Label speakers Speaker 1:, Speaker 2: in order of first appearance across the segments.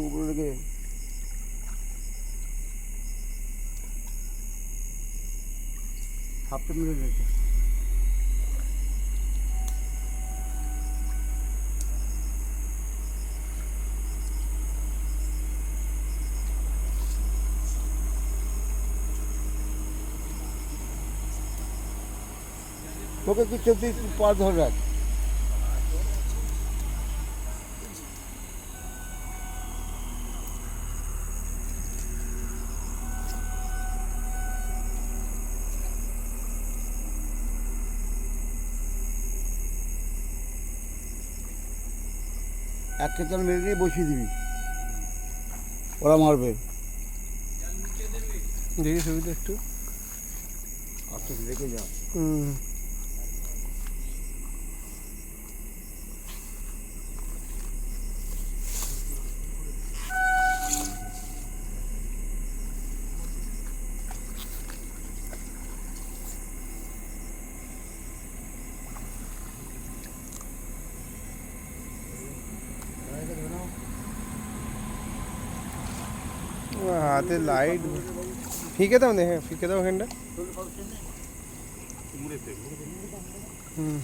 Speaker 1: উপরে লেগে হাফতে মিলে গেছে। তোকে কিছু পা ধরে রাখ। এক কেতাল মেরে নিয়ে বসিয়ে দিবি, ওরা মারবে।
Speaker 2: দেখি ছবিটা একটু
Speaker 1: আস্তে রেখে যা।
Speaker 2: হাতে লাইট ফিকে দাও, হ্যাঁ ফিকে দাও এখানটা। হুম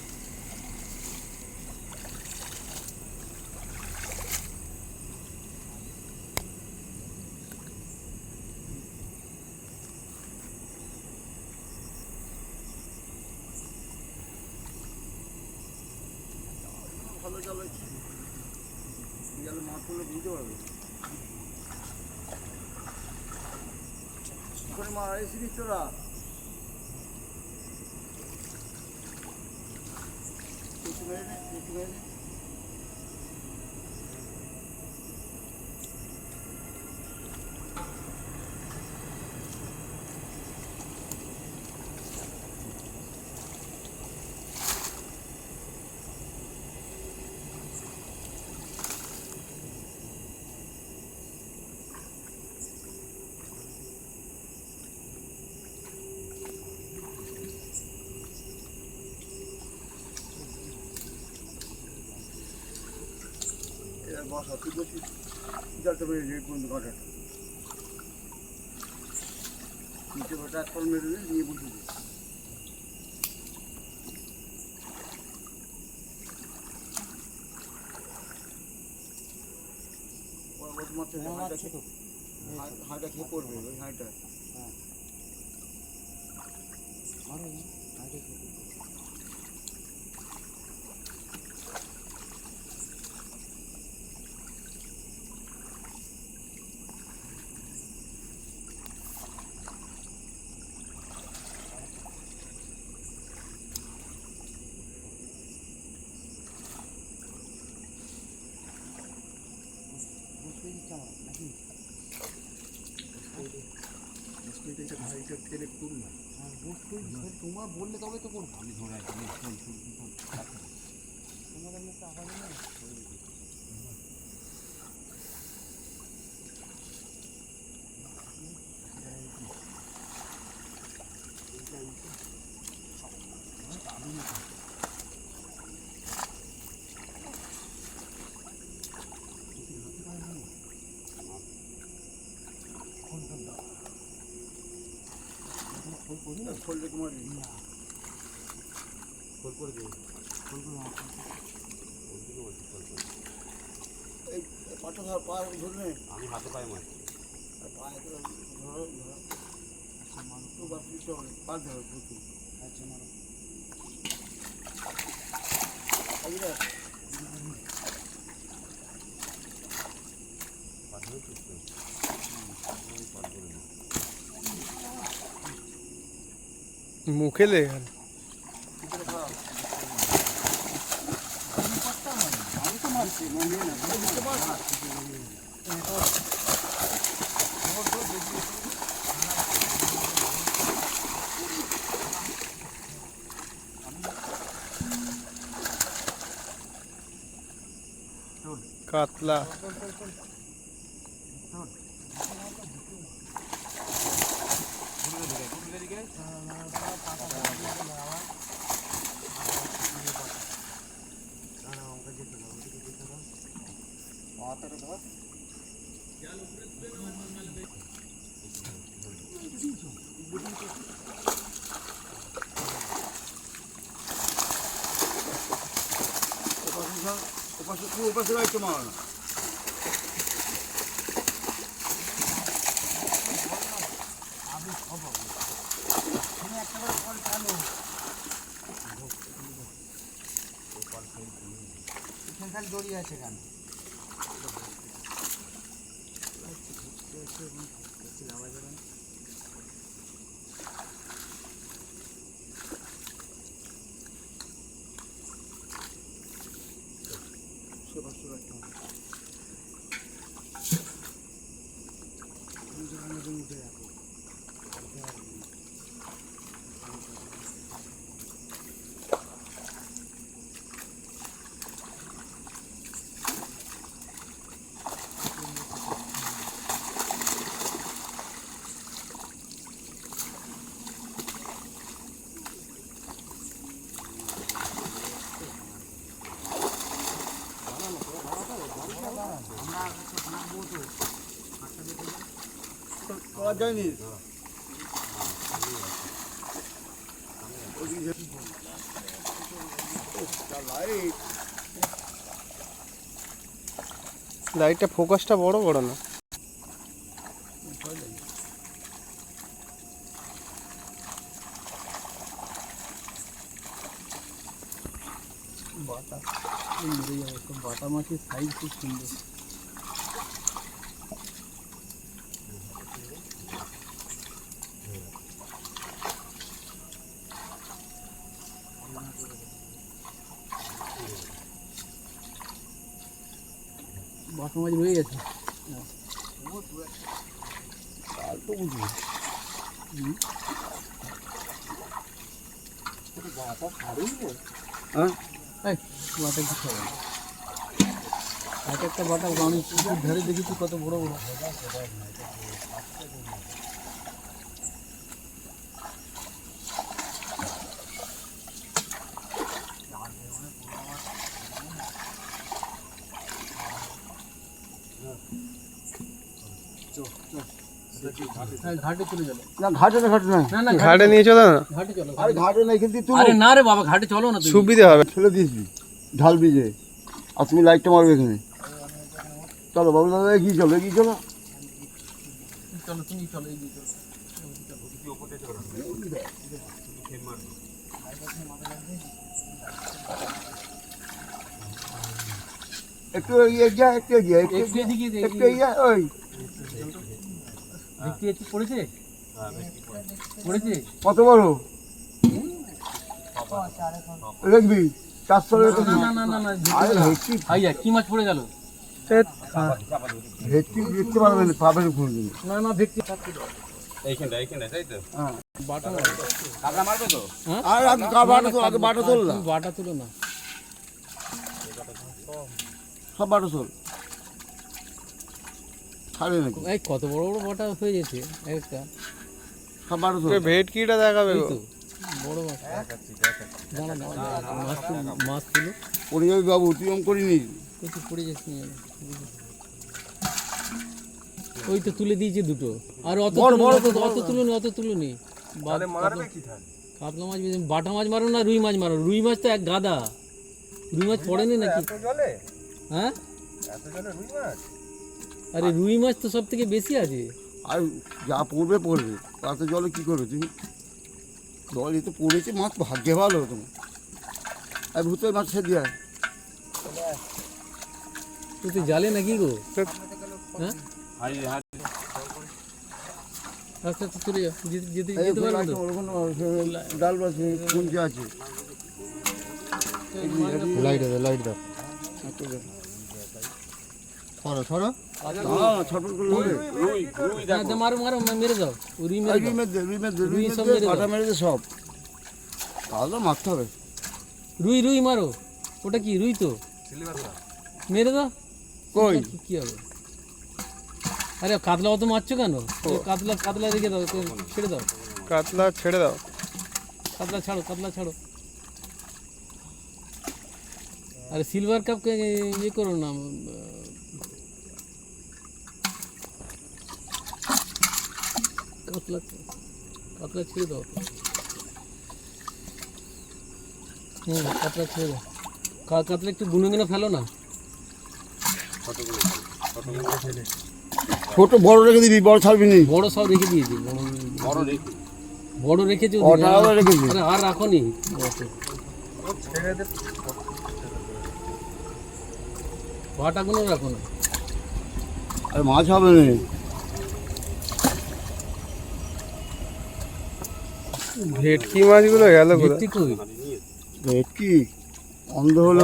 Speaker 1: ভালো চালাচ্ছি, মাঠ করলে বুঝতে পারবে। ওখানে মারা এসেছিস তোরা? একটু মেরে নে, একটু মেরে নে। বসা তুই বসিস, জালটা মেরে নিয়ে বন্ধু ঘাটাটা নিচে ঘাটা এক ফল মেরে নিয়ে বসে দিই। হাঁটা খেয়ে পড়বে ওই হাঁটা। তোমার বললে তবে তো করবো। আমি ধরে তোমাদের মুখে আবার ফোল্ডে তোমার ফোল করে দেবো। এই পাটা ধর, পা ধরলে আমি হাতে পায়ে মারি, পায়ে ধরো ধরো তো বাস দিতে হবে। পা ধরো প্রচুর। আচ্ছা মারো
Speaker 2: মুখে লেগে গেল। কাতলা
Speaker 1: ওপাশে রাখতে মারো না।
Speaker 3: খালি দড়ি আছে কেন?
Speaker 1: করা যায়নি।
Speaker 2: লাইটটা ফোকাসটা বড় বড় না।
Speaker 1: বাটা মরে যাবে, তো বাটা মাছের সাইজ খুব সুন্দর। বাটা মাছ রয়ে গেছে। তো বুঝলি হ্যাঁ, বাটা কি খাবে? একটা বাটা আমি ধরে দেখেছি কত বড় বড়। ঘাটে চলে যাবে না, ঘাটে না, ঘাটে না,
Speaker 2: না ঘাটে নিয়ে চলো না।
Speaker 1: ঘাটে চলো। আরে ঘাটে না, কিন্তু তুই
Speaker 3: আরে না রে বাবা, ঘাটে চলো না,
Speaker 2: সুবিধা হবে।
Speaker 1: ফেলে দিয়েছিলি ঢাল বিজে, আর তুমি লাইটটা মারবে এখানে। চলো বাবু দাদা, এগিয়ে চলো, এগিয়ে চলো।
Speaker 3: চলো তুমি চলো, এগিয়ে চলো।
Speaker 1: একটু এগিয়ে যা, একটু এগিয়ে, একটু
Speaker 3: এদিকে
Speaker 1: একটু এগিয়ে। ওই
Speaker 3: দেখতে একটু পড়েছে, পড়েছে
Speaker 1: কত বড় দেখবি? 400
Speaker 3: না না না না,
Speaker 1: আরে ভেটকি,
Speaker 3: আইয়া কি মাছ পড়ে গেল?
Speaker 1: ভেটকি দেখতে পারবেন, পাবেন কোনদিন?
Speaker 3: না না, দেখতে
Speaker 4: এইখানটা তাই তো?
Speaker 1: হ্যাঁ,
Speaker 3: বাটা
Speaker 4: কাঁকড়া মারবে তো?
Speaker 1: আর আগে বাটা তোল, আগে বাটা তোল না,
Speaker 3: বাটা তুলো না।
Speaker 1: সব বাটা তোল। ছাড়ে নাকি?
Speaker 3: এই কত বড় বড় বাটা হয়ে গেছে একটা।
Speaker 1: সব বাটা তোল।
Speaker 2: ভেটকিটা দেখাবে
Speaker 3: এই
Speaker 2: গো।
Speaker 3: তো বড় মাছ। দাঁড়া দাঁড়া, মাছ তুলো।
Speaker 1: পড়ে যাবি বাবু, তুই অঙ্ক করিনি।
Speaker 3: একটু পড়ে যাচ্ছে, ওই তো তুলে দিয়েছে দুটো। আর অত
Speaker 1: বড় বড় তো,
Speaker 3: অত তুলুনি, অত তুলুনি। কাতলা মাছ বেশি, বাটা মাছ মারো না রুই মাছ মারো? রুই মাছ তো এক গাদা। রুই মাছ পড়েনি নাকি? হ্যাঁ, আরে রুই মাছ তো সব থেকে বেশি আছে।
Speaker 1: আর যা পড়বে পড়বে, তাতে জলে কি করবে তুমি? জল এতে পড়েছে, মাছ ভাগ্যে ভালো তোমার। আর ভূতের মাছ ছেড়ে দিয়ে
Speaker 3: তুই জালে নাকি গো? হ্যাঁ, আচ্ছা আচ্ছা, চলে যাও, যেতে পারবে তো?
Speaker 1: ডাল আছে, কুঞ্চি আছে।
Speaker 2: লাইট দাও, লাইট দাও। সরো
Speaker 1: ছোট করে ধরে।
Speaker 3: হ্যাঁ, মারো মারো, মেরে দাও। রুই মেরে দাও। রুই সব মেরে দাও।
Speaker 1: কাটা মেরে দে সব। তাহলে মারতে হবে।
Speaker 3: রুই রুই মারো। ওটা কি রুই? তো মেরে দাও।
Speaker 1: কই
Speaker 3: কি হবে? আরে কাতলা অত মারছো কেন? কাতলা কাতলা রেখে দাও, ছেড়ে দাও।
Speaker 2: কাতলা ছেড়ে দাও।
Speaker 3: কাতলা ছাড়ো, কাতলা ছাড়ো। আরে সিলভার কাপকে ইয়ে করো না, কাতলা কাতলা ছেড়ে দাও কাতলা ছেড়ে দাও কাতলা একটু গুনে গুনে ফেলো না
Speaker 1: ছোট বড় রেখে দিবি, বড় ছাড়বি নি।
Speaker 3: বড় সব রেখে দিয়েছি বড় রেখেছি
Speaker 1: ওটা আলাদা রেখেছি।
Speaker 3: আরে আর রাখো নি ভাটাগুলো রাখো না
Speaker 1: আর মাছ হবে না।
Speaker 2: ভেটকি মাছগুলো গেল কোথায়?
Speaker 3: ভেটকি কই
Speaker 1: ভেটকি অন্ধ হলে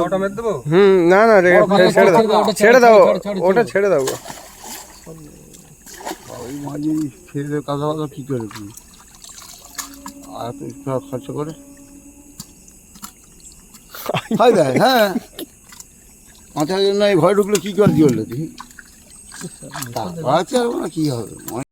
Speaker 2: না না ছেড়ে দাও ছেড়ে দাও ওটা ছেড়ে দাও গো।
Speaker 1: ওই মাঝে ছেড়ে দেবে কাদা বাদা কী করে তুই আর তুই খরচ করে খাই দেয়। হ্যাঁ মাথার জন্য এই ভয় ঢুকলে কী করে দিয়ে তুই টাকা আছে আর ওরা কী হবে।